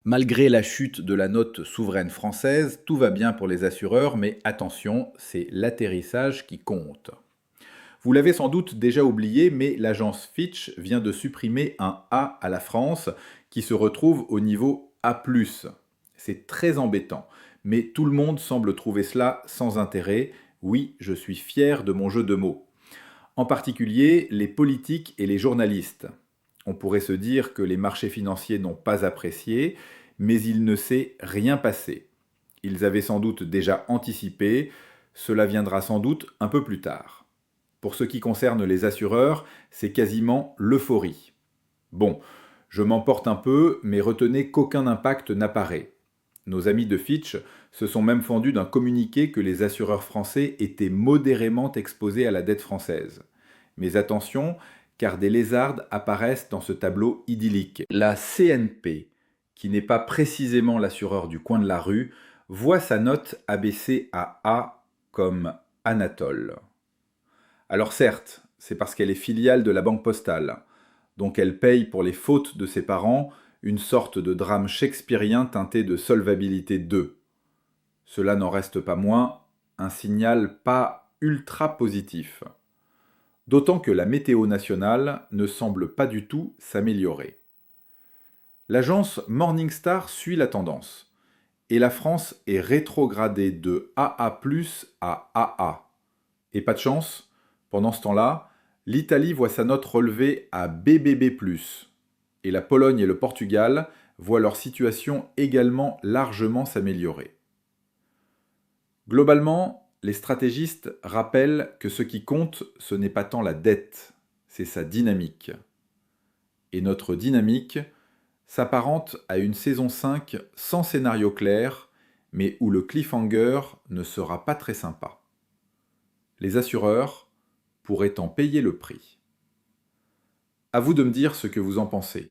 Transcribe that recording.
Malgré la chute de la note souveraine française, tout va bien pour les assureurs, mais attention, c'est l'atterrissage qui compte. Vous l'avez sans doute déjà oublié, mais l'agence Fitch vient de supprimer un A à la France qui se retrouve au niveau A+. C'est très embêtant, mais tout le monde semble trouver cela sans intérêt. Oui, je suis fier de mon jeu de mots. En particulier, les politiques et les journalistes. On pourrait se dire que les marchés financiers n'ont pas apprécié, mais il ne s'est rien passé. Ils avaient sans doute déjà anticipé, cela viendra sans doute un peu plus tard. Pour ce qui concerne les assureurs, c'est quasiment l'euphorie. Bon, je m'emporte un peu, mais retenez qu'aucun impact n'apparaît. Nos amis de Fitch se sont même fendus d'un communiqué que les assureurs français étaient modérément exposés à la dette française. Mais attention, car des lézardes apparaissent dans ce tableau idyllique. La CNP, qui n'est pas précisément l'assureur du coin de la rue, voit sa note abaissée à A comme Anatole. Alors certes, c'est parce qu'elle est filiale de la Banque Postale, donc elle paye pour les fautes de ses parents une sorte de drame shakespearien teinté de solvabilité 2. Cela n'en reste pas moins un signal pas ultra positif. D'autant que la météo nationale ne semble pas du tout s'améliorer. L'agence Morningstar suit la tendance, et la France est rétrogradée de AA+ à AA. Et pas de chance, pendant ce temps-là, l'Italie voit sa note relevée à BBB+, et la Pologne et le Portugal voient leur situation également largement s'améliorer. Globalement, les stratégistes rappellent que ce qui compte, ce n'est pas tant la dette, c'est sa dynamique. Et notre dynamique s'apparente à une saison 5 sans scénario clair, mais où le cliffhanger ne sera pas très sympa. Les assureurs pourraient en payer le prix. À vous de me dire ce que vous en pensez.